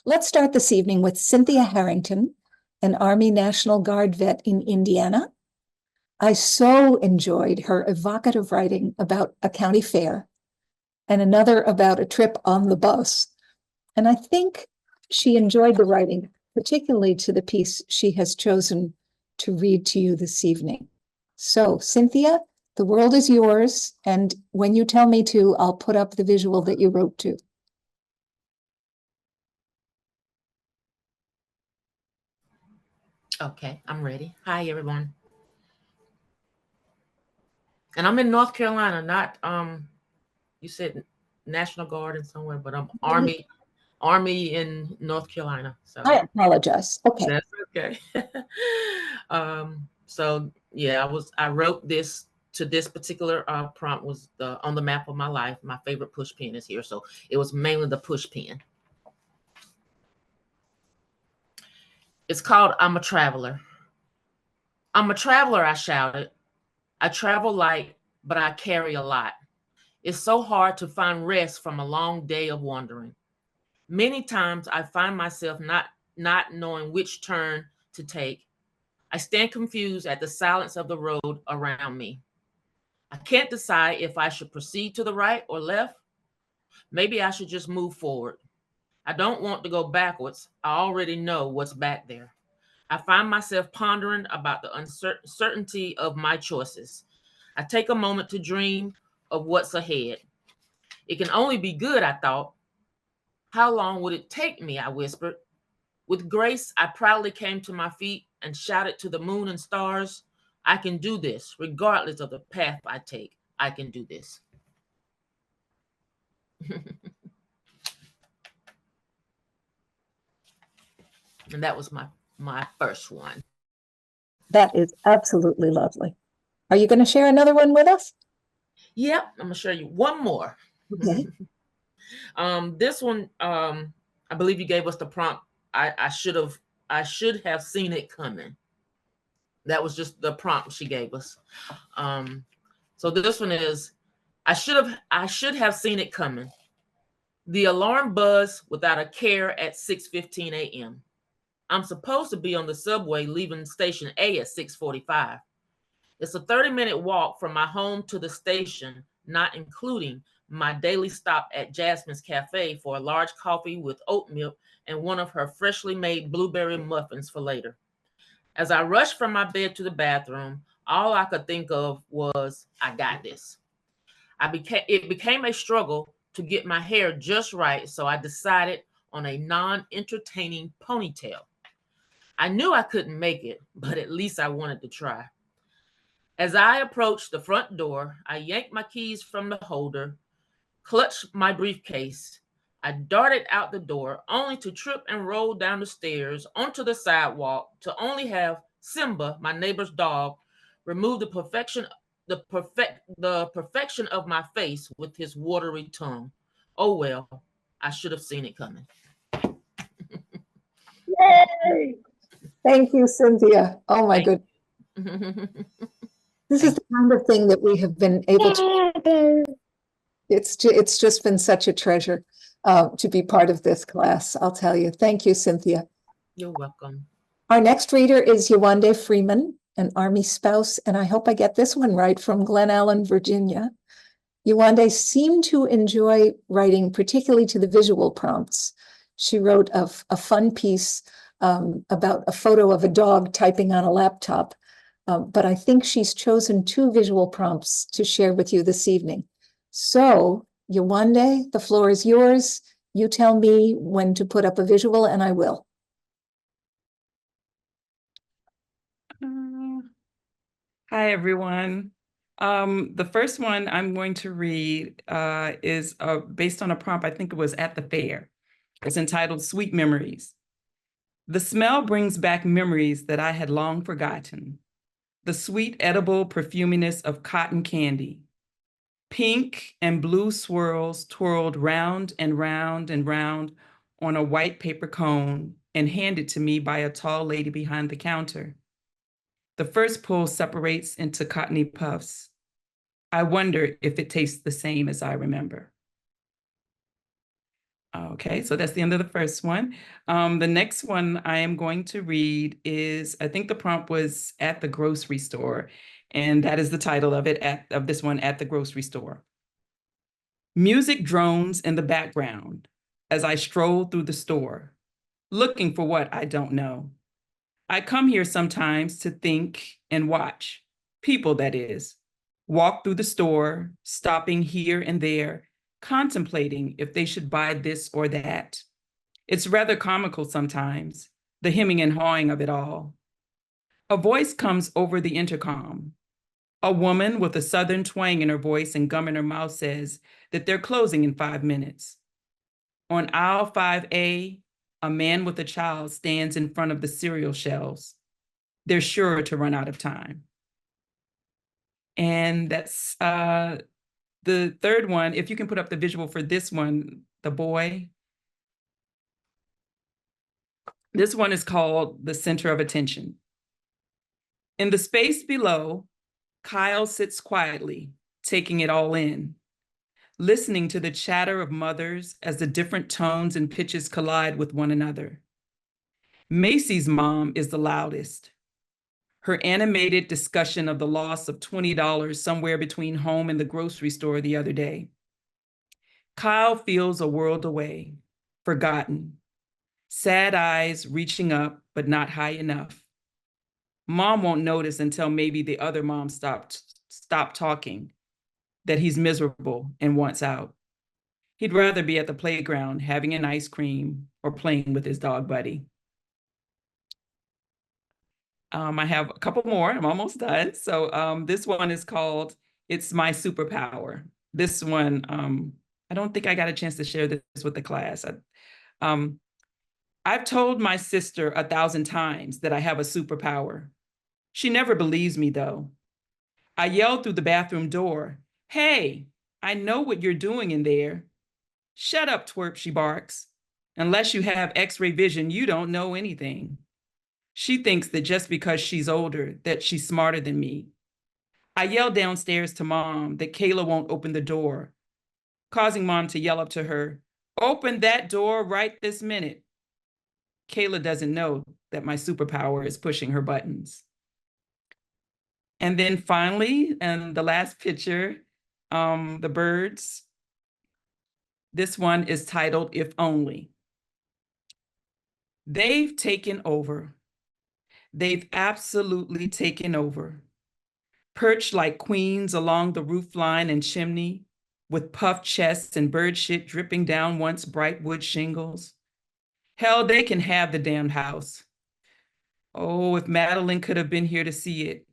Let's start this evening with Cynthia Harrington, an Army National Guard vet in Indiana. I so enjoyed her evocative writing about a county fair and another about a trip on the bus. And I think she enjoyed the writing, particularly to the piece she has chosen to read to you this evening. So, Cynthia, the world is yours. And when you tell me to, I'll put up the visual that you wrote to. Okay, I'm ready. Hi, everyone. And I'm in North Carolina, not you said National Guard in somewhere, but I'm Army in North Carolina. So I apologize. Okay. that's okay. So yeah, I wrote this to this particular prompt was on the map of my life. My favorite push pin is here, so it was mainly the push pin. It's called I'm a Traveler. I'm a traveler, I shouted. I travel light, but I carry a lot. It's so hard to find rest from a long day of wandering. Many times I find myself not knowing which turn to take. I stand confused at the silence of the road around me. I can't decide if I should proceed to the right or left. Maybe I should just move forward. I don't want to go backwards. I already know what's back there. I find myself pondering about the uncertainty of my choices. I take a moment to dream of what's ahead. It can only be good, I thought. How long would it take me? I whispered. With grace, I proudly came to my feet and shouted to the moon and stars, I can do this, regardless of the path I take. I can do this. And that was my first one. That is absolutely lovely. Are you going to share another one with us? Yep, I'm going to show you one more. Okay. This one, I believe you gave us the prompt. I should have seen it coming. That was just the prompt she gave us. So this one is, I should have seen it coming. The alarm buzzed without a care at 6:15 a.m. I'm supposed to be on the subway leaving station A at 6:45. It's a 30-minute walk from my home to the station, not including my daily stop at Jasmine's Cafe for a large coffee with oat milk and one of her freshly made blueberry muffins for later. As I rushed from my bed to the bathroom, all I could think of was, I got this. It became a struggle to get my hair just right, so I decided on a non-entertaining ponytail. I knew I couldn't make it, but at least I wanted to try. As I approached the front door, I yanked my keys from the holder, clutched my briefcase. I darted out the door, only to trip and roll down the stairs onto the sidewalk, to only have Simba, my neighbor's dog, remove the perfection of my face with his watery tongue. Oh well, I should have seen it coming. Yay! Thank you, Cynthia. Oh my goodness. This is the kind of thing that we have been able to. It's just been such a treasure to be part of this class, I'll tell you. Thank you, Cynthia. You're welcome. Our next reader is Yewande Freeman, an Army spouse, and I hope I get this one right, from Glen Allen, Virginia. Yewande seemed to enjoy writing, particularly to the visual prompts. She wrote a fun piece about a photo of a dog typing on a laptop, but I think she's chosen 2 visual prompts to share with you this evening. So, Yewande, the floor is yours. You tell me when to put up a visual, and I will. Hi, everyone. The first one I'm going to read is based on a prompt, I think it was at the fair. It's entitled Sweet Memories. The smell brings back memories that I had long forgotten. The sweet, edible perfuminess of cotton candy. Pink and blue swirls twirled round and round and round on a white paper cone and handed to me by a tall lady behind the counter. The first pull separates into cottony puffs. I wonder if it tastes the same as I remember. Okay, so that's the end of the first one. The next one I am going to read is, I think the prompt was At the Grocery Store, and that is the title of it, of this one, At the Grocery Store. Music drones in the background as I stroll through the store, looking for what I don't know. I come here sometimes to think and watch, people that is, walk through the store, stopping here and there, contemplating if they should buy this or that. It's rather comical sometimes, the hemming and hawing of it all. A voice comes over the intercom. A woman with a southern twang in her voice and gum in her mouth says that they're closing in 5 minutes. On aisle 5A, a man with a child stands in front of the cereal shelves. They're sure to run out of time. And that's the third one. If you can put up the visual for this one, the boy. This one is called The Center of Attention. In the space below, Kyle sits quietly, taking it all in, listening to the chatter of mothers as the different tones and pitches collide with one another. Macy's mom is the loudest. Her animated discussion of the loss of $20 somewhere between home and the grocery store the other day. Kyle feels a world away, forgotten, sad eyes reaching up, but not high enough. Mom won't notice until maybe the other mom stopped talking, that he's miserable and wants out. He'd rather be at the playground having an ice cream or playing with his dog buddy. I have a couple more. I'm almost done. So this one is called It's My Superpower. This one, I don't think I got a chance to share this with the class. I've told my sister 1,000 times that I have a superpower. She never believes me, though. I yelled through the bathroom door, "Hey, I know what you're doing in there." "Shut up, twerp," she barks. "Unless you have X-ray vision, you don't know anything." She thinks that just because she's older, that she's smarter than me. I yell downstairs to Mom that Kayla won't open the door, causing Mom to yell up to her, "Open that door right this minute." Kayla doesn't know that my superpower is pushing her buttons. And then finally, and the last picture, the birds. This one is titled If Only. They've taken over. They've absolutely taken over. Perched like queens along the roofline and chimney, with puffed chests and bird shit dripping down once bright wood shingles. Hell, they can have the damned house. Oh, if Madeline could have been here to see it.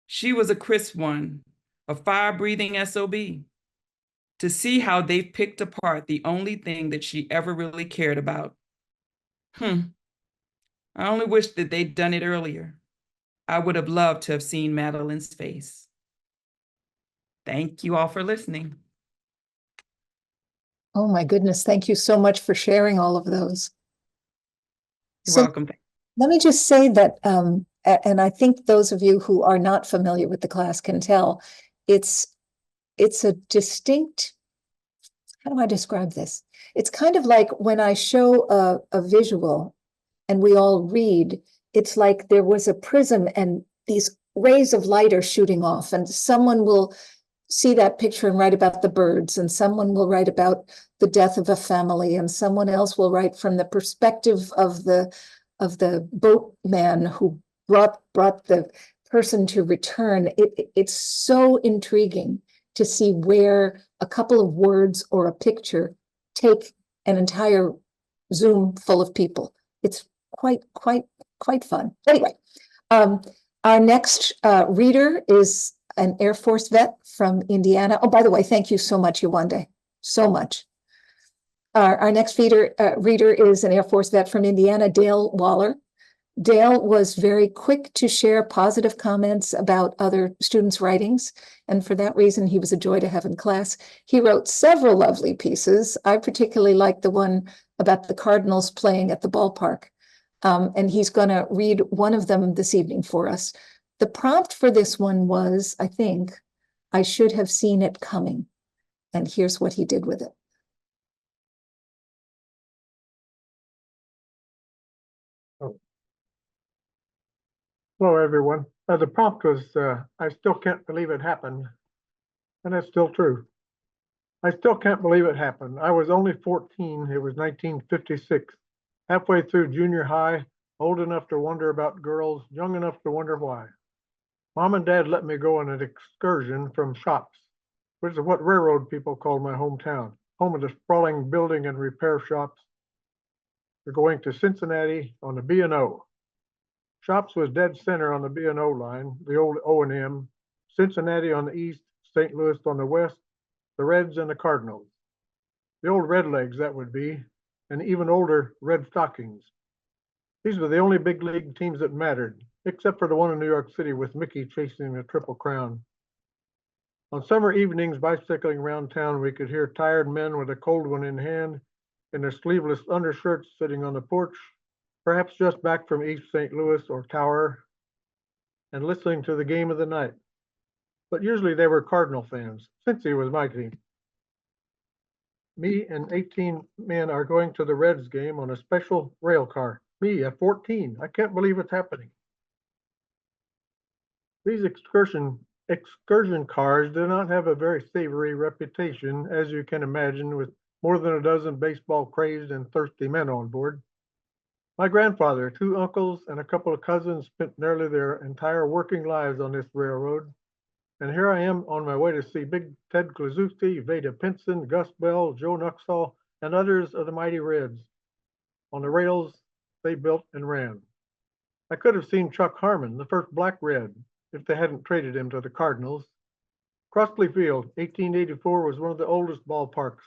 She was a crisp one, a fire-breathing SOB. To see how they've picked apart the only thing that she ever really cared about. I only wish that they'd done it earlier. I would have loved to have seen Madeline's face. Thank you all for listening. Oh my goodness, thank you so much for sharing all of those. You're So welcome. let me just say that, and I think those of you who are not familiar with the class can tell, it's a distinct, how do I describe this? It's kind of like when I show a visual and we all read, it's like there was a prism and these rays of light are shooting off, and someone will see that picture and write about the birds, and someone will write about the death of a family, and someone else will write from the perspective of the boatman who brought the person to return. It's so intriguing to see where a couple of words or a picture take an entire Zoom full of people. It's quite fun. Anyway, our next reader is an Air Force vet from Indiana. Oh, by the way, thank you so much, Yewande, so much. Our next reader is an Air Force vet from Indiana, Dale Waller. Dale was very quick to share positive comments about other students' writings, and for that reason, he was a joy to have in class. He wrote several lovely pieces. I particularly like the one about the Cardinals playing at the ballpark, and he's going to read one of them this evening for us. The prompt for this one was, I think, "I should have seen it coming," and here's what he did with it. Hello, everyone. The prompt was, I still can't believe it happened. And that's still true. I still can't believe it happened. I was only 14. It was 1956. Halfway through junior high, old enough to wonder about girls, young enough to wonder why. Mom and Dad let me go on an excursion from Shops, which is what railroad people called my hometown, home of the sprawling building and repair shops. We're going to Cincinnati on the B&O. Shops was dead center on the B&O line, the old O&M, Cincinnati on the east, St. Louis on the west, the Reds and the Cardinals. The old Redlegs, that would be, and even older Red Stockings. These were the only big league teams that mattered, except for the one in New York City with Mickey chasing the Triple Crown. On summer evenings, bicycling around town, we could hear tired men with a cold one in hand, in their sleeveless undershirts sitting on the porch, perhaps just back from East St. Louis or Tower, and listening to the game of the night. But usually they were Cardinal fans. Cincy was my team. Me and 18 men are going to the Reds game on a special rail car. Me at 14. I can't believe it's happening. These excursion cars do not have a very savory reputation, as you can imagine, with more than a dozen baseball crazed and thirsty men on board. My grandfather, 2 uncles, and a couple of cousins spent nearly their entire working lives on this railroad. And here I am on my way to see Big Ted Kluszewski, Veda Pinson, Gus Bell, Joe Nuxall, and others of the mighty Reds on the rails they built and ran. I could have seen Chuck Harmon, the first Black Red, if they hadn't traded him to the Cardinals. Crossley Field, 1884, was one of the oldest ballparks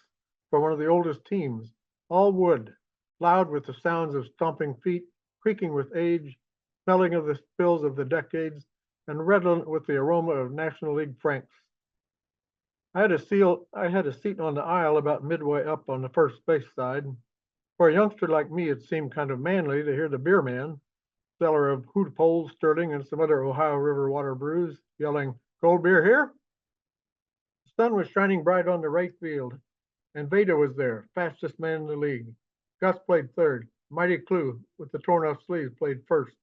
for one of the oldest teams, all wood, loud with the sounds of stomping feet, creaking with age, smelling of the spills of the decades, and redolent with the aroma of National League Franks. I had a seat on the aisle about midway up on the first base side. For a youngster like me, it seemed kind of manly to hear the beer man, seller of Hoot Pole, Sterling, and some other Ohio River water brews, yelling, "Cold beer here?" The sun was shining bright on the right field, and Veda was there, fastest man in the league. Gus played third. Mighty Clue, with the torn off sleeves, played first.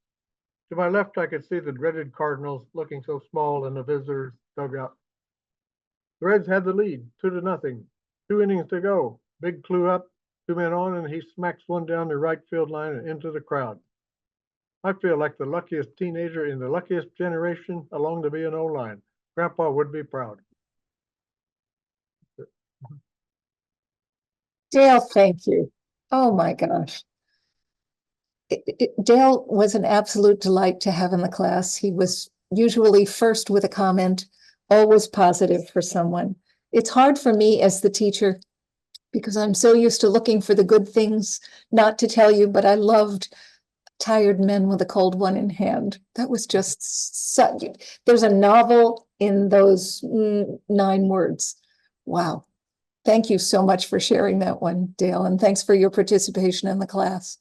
To my left, I could see the dreaded Cardinals looking so small in the visitors' dugout. The Reds had the lead, 2-0. 2 innings to go. Big Clue up, 2 men on, and he smacks one down the right field line and into the crowd. I feel like the luckiest teenager in the luckiest generation along the B&O line. Grandpa would be proud. Dale, thank you. Oh my gosh. Dale was an absolute delight to have in the class. He was usually first with a comment, always positive for someone. It's hard for me as the teacher because I'm so used to looking for the good things not to tell you, but I loved tired men with a cold one in hand. That was just such, there's a novel in those 9 words. Wow. Thank you so much for sharing that one, Dale, and thanks for your participation in the class.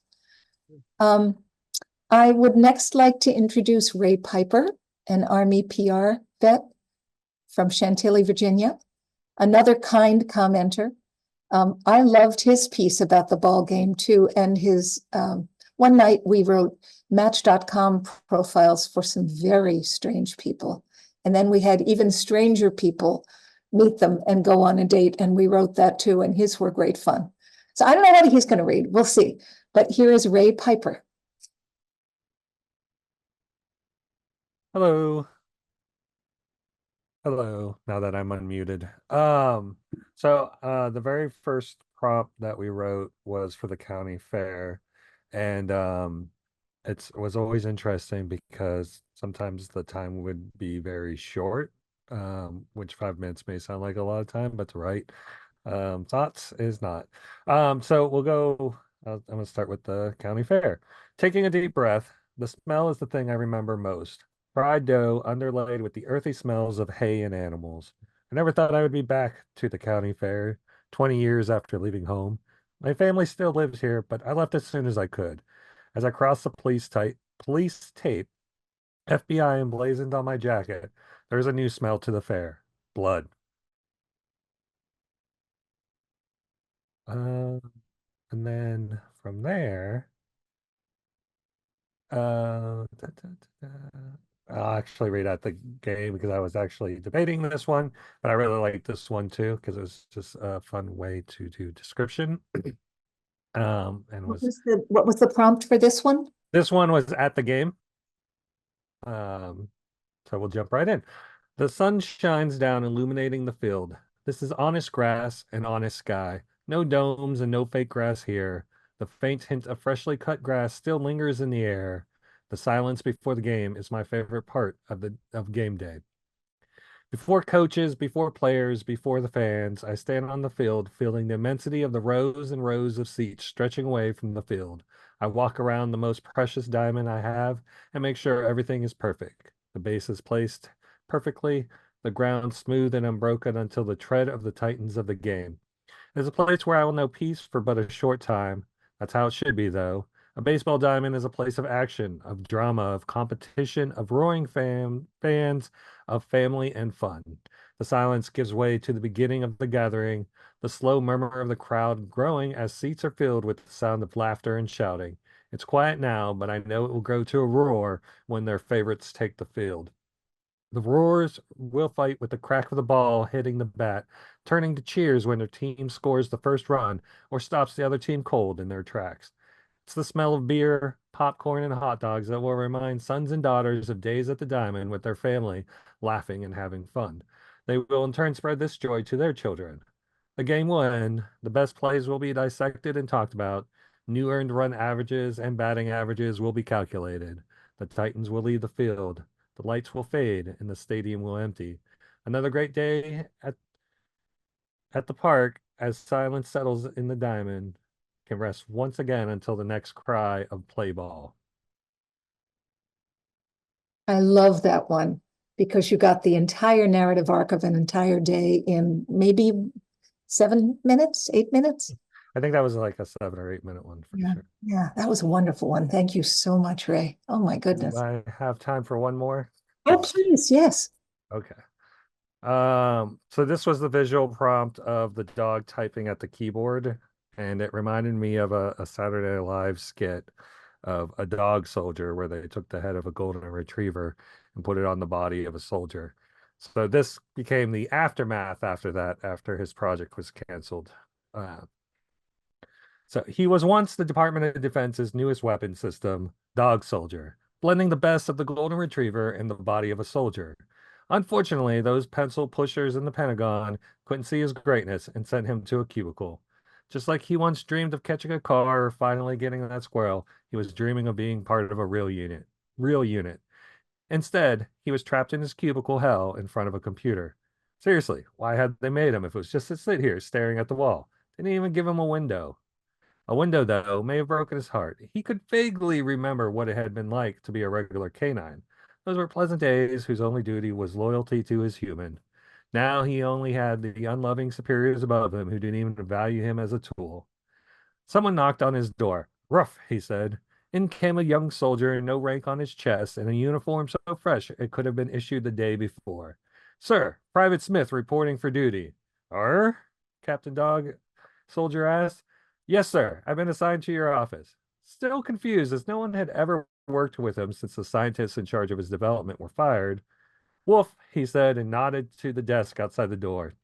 I would next like to introduce Ray Piper, an Army PR vet from Chantilly, Virginia, another kind commenter. I loved his piece about the ball game too, and his one night we wrote Match.com profiles for some very strange people, and then we had even stranger people meet them and go on a date, and we wrote that too, and his were great fun. So I don't know what he's going to read. We'll see. But here is Ray Piper. Hello. Hello, now that I'm unmuted. The very first prompt that we wrote was for the county fair. And it was always interesting because sometimes the time would be very short, which 5 minutes may sound like a lot of time, but to write thoughts is not. So we'll go, I'm gonna start with the county fair. Taking a deep breath, the smell is the thing I remember most. Fried dough underlaid with the earthy smells of hay and animals. I never thought I would be back to the county fair 20 years after leaving home. My family still lives here, but I left as soon as I could. As I crossed the police tape, FBI emblazoned on my jacket, there's a new smell to the fair. Blood. And then from there, I'll actually read out the game because I was actually debating this one, but I really like this one too because it was just a fun way to do description. And What was the prompt for this one? this one was at the game. So we'll jump right in. The sun shines down, illuminating the field. This is honest grass and honest sky. No domes and no fake grass here. The faint hint of freshly cut grass still lingers in the air. The silence before the game is my favorite part of game day. Before coaches, before players, before the fans, I stand on the field feeling the immensity of the rows and rows of seats stretching away from the field. I walk around the most precious diamond I have and make sure everything is perfect. The base is placed perfectly, the ground smooth and unbroken until the tread of the titans of the game. It is a place where I will know peace for but a short time. That's how it should be, though. A baseball diamond is a place of action, of drama, of competition, of roaring fans, of family and fun. The silence gives way to the beginning of the gathering, the slow murmur of the crowd growing as seats are filled with the sound of laughter and shouting. It's quiet now, but I know it will grow to a roar when their favorites take the field. The roars will fight with the crack of the ball hitting the bat, turning to cheers when their team scores the first run or stops the other team cold in their tracks. It's the smell of beer, popcorn, and hot dogs that will remind sons and daughters of days at the Diamond with their family, laughing and having fun. They will in turn spread this joy to their children. The game will end, the best plays will be dissected and talked about, new earned run averages and batting averages will be calculated. The Titans will leave the field. The lights will fade and the stadium will empty. Another great day at the park as silence settles in the diamond can rest once again until the next cry of play ball. I love that one because you got the entire narrative arc of an entire day in maybe 7 minutes, 8 minutes. I think that was like a 7 or 8 minute one for sure. Yeah, that was a wonderful one. Thank you so much, Ray. Oh my goodness. Do I have time for one more? Oh, please, yes. Okay. So this was the visual prompt of the dog typing at the keyboard, and it reminded me of a Saturday Night Live skit of a dog soldier where they took the head of a golden retriever and put it on the body of a soldier. So this became the aftermath after that, after his project was canceled. So he was once the Department of Defense's newest weapon system, Dog Soldier, blending the best of the golden retriever and the body of a soldier. Unfortunately, those pencil pushers in the Pentagon couldn't see his greatness and sent him to a cubicle. Just like he once dreamed of catching a car or finally getting that squirrel, he was dreaming of being part of a real unit. Instead, he was trapped in his cubicle hell in front of a computer. Seriously, why had they made him if it was just to sit here staring at the wall? Didn't even give him a window. A window, though, may have broken his heart. He could vaguely remember what it had been like to be a regular canine. Those were pleasant days whose only duty was loyalty to his human. Now he only had the unloving superiors above him who didn't even value him as a tool. Someone knocked on his door. Ruff, he said. In came a young soldier, no rank on his chest, and a uniform so fresh it could have been issued the day before. Sir, Private Smith reporting for duty. Captain Dog Soldier asked. Yes, sir. I've been assigned to your office. Still confused as no one had ever worked with him since the scientists in charge of his development were fired. Wolf, he said, and nodded to the desk outside the door.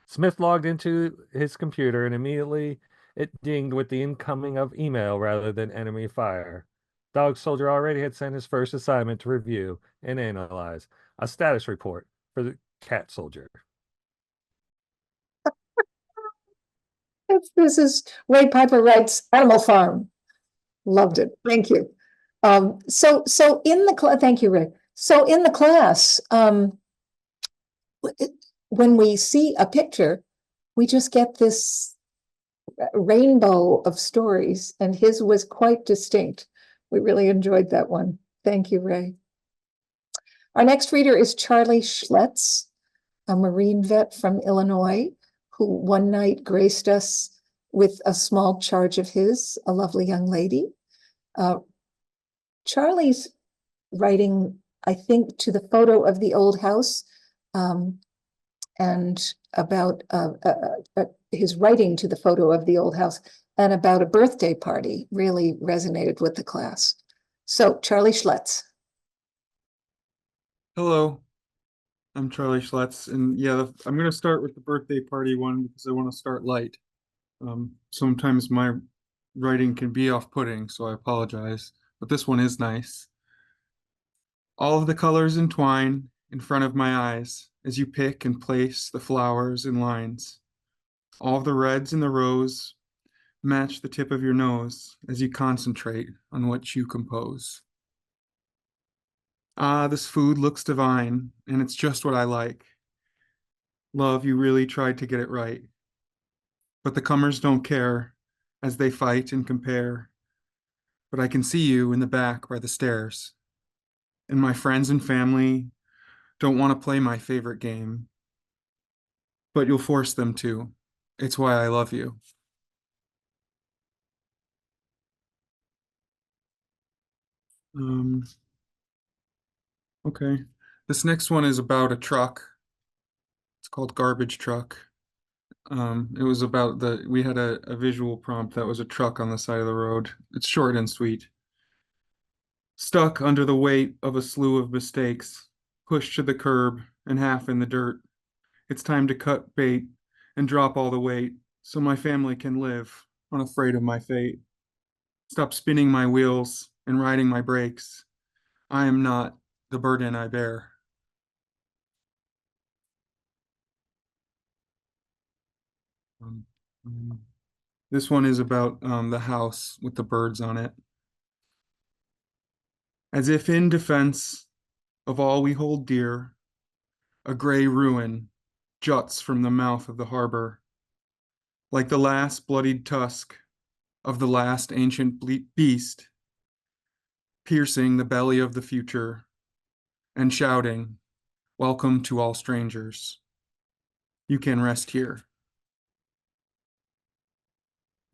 Smith logged into his computer and immediately it dinged with the incoming of email rather than enemy fire. Dog Soldier already had sent his first assignment to review and analyze a status report for the Cat Soldier. This is Ray Piper writes Animal Farm. Loved it. Thank you. So in the class, thank you, Ray. So in the class, when we see a picture, we just get this rainbow of stories, and his was quite distinct. We really enjoyed that one. Thank you, Ray. Our next reader is Charlie Schletz, a Marine vet from Illinois, who one night graced us with a small charge of his, a lovely young lady. Charlie's writing, I think, to the photo of the old house, and about his writing to the photo of the old house and about a birthday party really resonated with the class. So Charlie Schlitz. Hello, I'm Charlie Schlitz, and yeah, I'm going to start with the birthday party one because I want to start light. Sometimes my writing can be off-putting, so I apologize, but this one is nice. All of the colors entwine in front of my eyes as you pick and place the flowers in lines. All of the reds in the rows match the tip of your nose as you concentrate on what you compose. Ah, this food looks divine, and it's just what I like. Love, you really tried to get it right. But the comers don't care as they fight and compare. But I can see you in the back by the stairs. And my friends and family don't want to play my favorite game. But you'll force them to. It's why I love you. Okay. This next one is about a truck. It's called Garbage Truck. It was about we had a visual prompt that was a truck on the side of the road. It's short and sweet. Stuck under the weight of a slew of mistakes, pushed to the curb and half in the dirt. It's time to cut bait and drop all the weight so my family can live, unafraid of my fate. Stop spinning my wheels and riding my brakes. I am not the burden I bear. This one is about the house with the birds on it. As if in defense of all we hold dear, a gray ruin juts from the mouth of the harbor, like the last bloodied tusk of the last ancient beast, piercing the belly of the future and shouting, "Welcome to all strangers. You can rest here."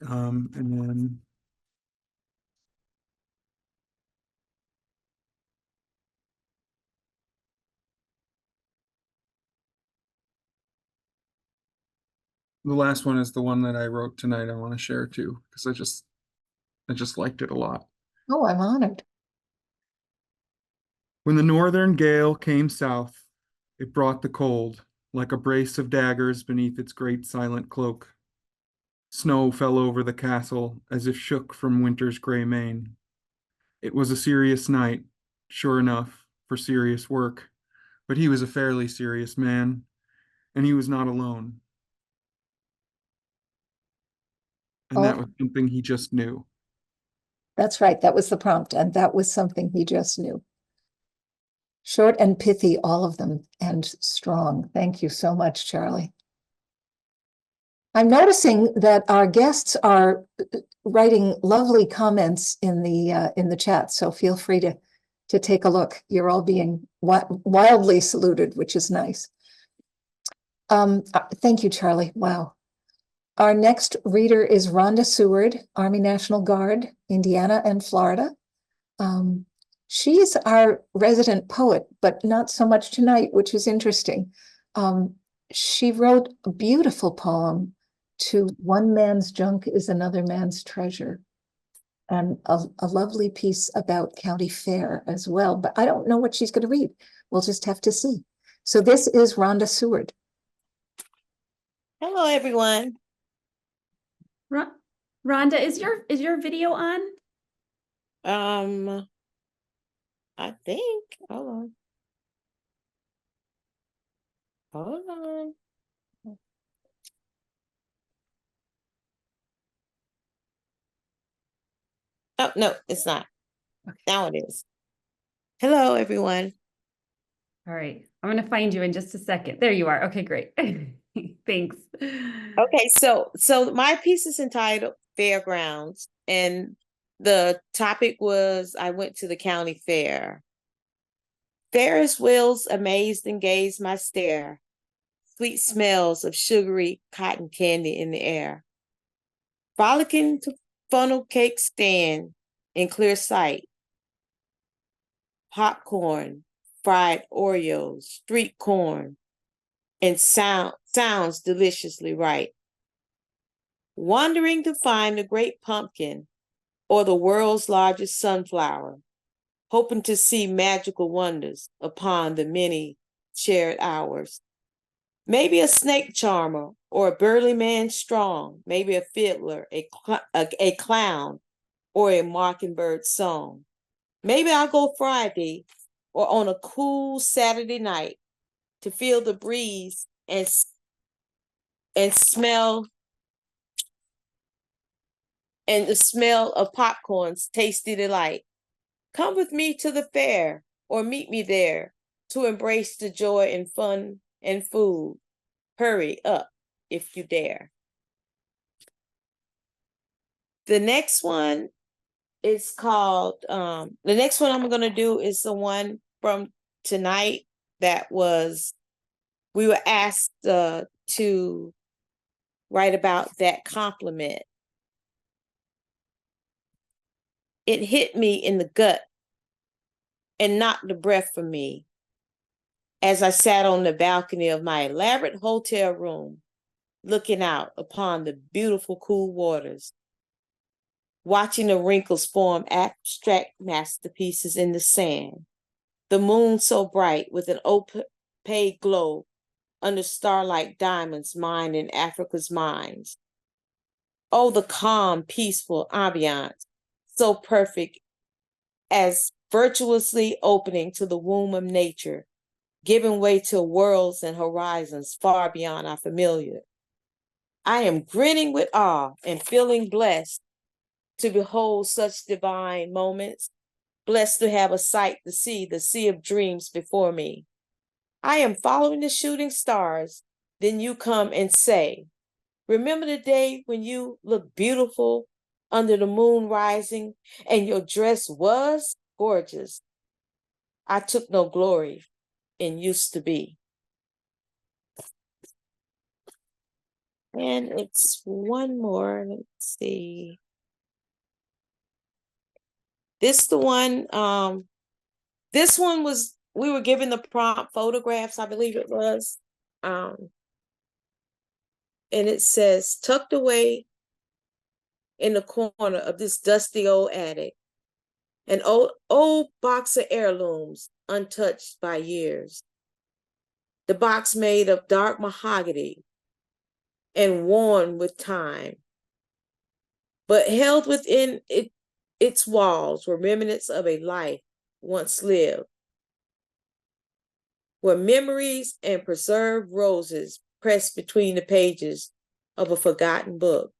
And then the last one is the one that I wrote tonight. I want to share too, because I just liked it a lot. Oh, I'm honored. When the northern gale came south, it brought the cold, like a brace of daggers beneath its great silent cloak. Snow fell over the castle as if shook from winter's gray mane. It was a serious night, sure enough, for serious work, but he was a fairly serious man, and he was not alone. And that Oh. was something he just knew. That's right. That was the prompt, and that was something he just knew. Short and pithy, all of them, and strong. Thank you so much, Charlie. I'm noticing that our guests are writing lovely comments in the chat, so feel free to take a look. You're all being wildly saluted, which is nice. Thank you, Charlie. Wow. Our next reader is Rhonda Seward, Army National Guard, Indiana and Florida. She's our resident poet, but not so much tonight, which is interesting. She wrote a beautiful poem to "One Man's Junk is Another Man's Treasure," and a lovely piece about county fair as well, but I don't know what she's going to read. We'll just have to see. So this is Rhonda Seward. Hello, everyone. Rhonda, is your video on? I think. Hold on. Oh, no, it's not. Okay. Now it is. Hello, everyone. All right, I'm going to find you in just a second. There you are. Okay, great. Thanks. Okay, so my piece is entitled Fairgrounds, and the topic was I went to the county fair. Ferris wheels amazed and gazed my stare. Sweet smells of sugary cotton candy in the air. Frolicking to funnel cake stand in clear sight. Popcorn, fried Oreos, street corn, and sounds deliciously right. Wandering to find the great pumpkin or the world's largest sunflower, hoping to see magical wonders upon the many shared hours. Maybe a snake charmer or a burly man strong, maybe a fiddler, a clown, or a mockingbird song. Maybe I'll go Friday or on a cool Saturday night to feel the breeze and smell and the smell of popcorn's tasty delight. Come with me to the fair or meet me there to embrace the joy and fun and food. Hurry up if you dare. The next one is called, the next one I'm going to do is the one from tonight that was, we were asked to write about that compliment. It hit me in the gut and knocked the breath from me as I sat on the balcony of my elaborate hotel room, looking out upon the beautiful cool waters, watching the wrinkles form abstract masterpieces in the sand, the moon so bright with an opaque glow under starlight diamonds mined in Africa's mines. Oh, the calm, peaceful ambiance, so perfect as virtuously opening to the womb of nature, giving way to worlds and horizons far beyond our familiar. I am grinning with awe and feeling blessed to behold such divine moments, blessed to have a sight to see the sea of dreams before me. I am following the shooting stars. Then you come and say, remember the day when you looked beautiful under the moon rising and your dress was gorgeous. I took no glory in used to be. And it's one more, let's see. This one was, we were given the prompt photographs, I believe it was. And it says, tucked away in the corner of this dusty old attic, an old box of heirlooms untouched by years. The box made of dark mahogany and worn with time, but held within its walls were remnants of a life once lived, were memories and preserved roses pressed between the pages of a forgotten book.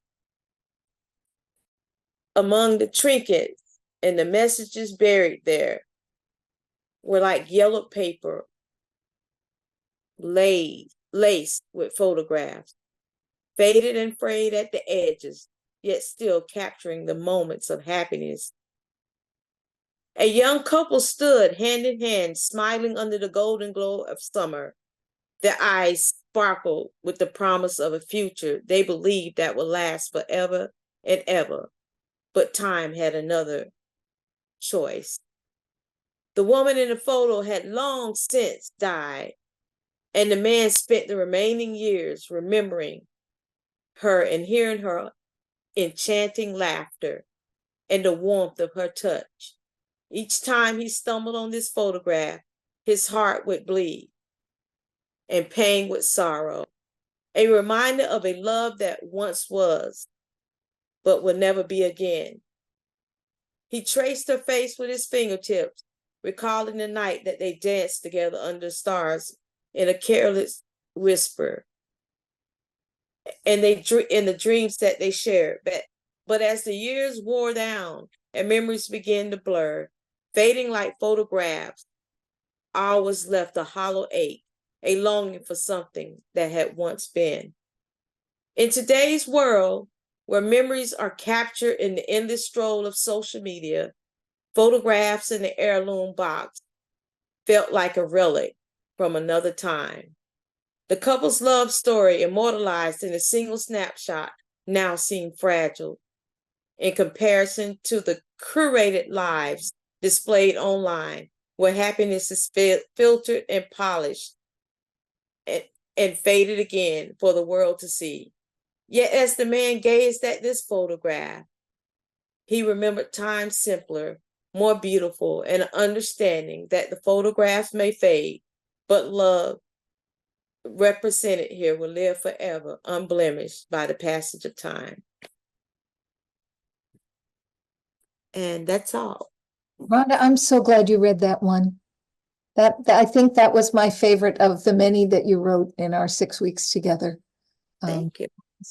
Among the trinkets and the messages buried there were like yellow paper laced with photographs, faded and frayed at the edges, yet still capturing the moments of happiness. A young couple stood hand in hand, smiling under the golden glow of summer. Their eyes sparkled with the promise of a future they believed that would last forever and ever. But time had another choice. The woman in the photo had long since died, and the man spent the remaining years remembering her and hearing her enchanting laughter and the warmth of her touch. Each time he stumbled on this photograph, his heart would bleed and pain with sorrow, a reminder of a love that once was, but will never be again. He traced her face with his fingertips, recalling the night that they danced together under stars in a careless whisper, and the dreams that they shared. But as the years wore down and memories began to blur, fading like photographs, all was left a hollow ache, a longing for something that had once been. In today's world, where memories are captured in the endless stroll of social media, photographs in the heirloom box felt like a relic from another time. The couple's love story, immortalized in a single snapshot, now seemed fragile in comparison to the curated lives displayed online, where happiness is filtered and polished and faded again for the world to see. Yet as the man gazed at this photograph, he remembered times simpler more beautiful, and understanding that the photographs may fade, but love represented here will live forever, unblemished by the passage of time. And that's all. Rhonda, I'm so glad you read that one. I think that was my favorite of the many that you wrote in our 6 weeks together. Thank you.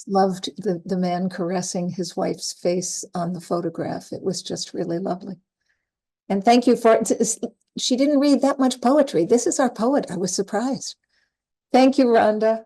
Loved the man caressing his wife's face on the photograph. It was just really lovely. And thank you for it. She didn't read that much poetry. This is our poet. I was surprised. Thank you, Rhonda.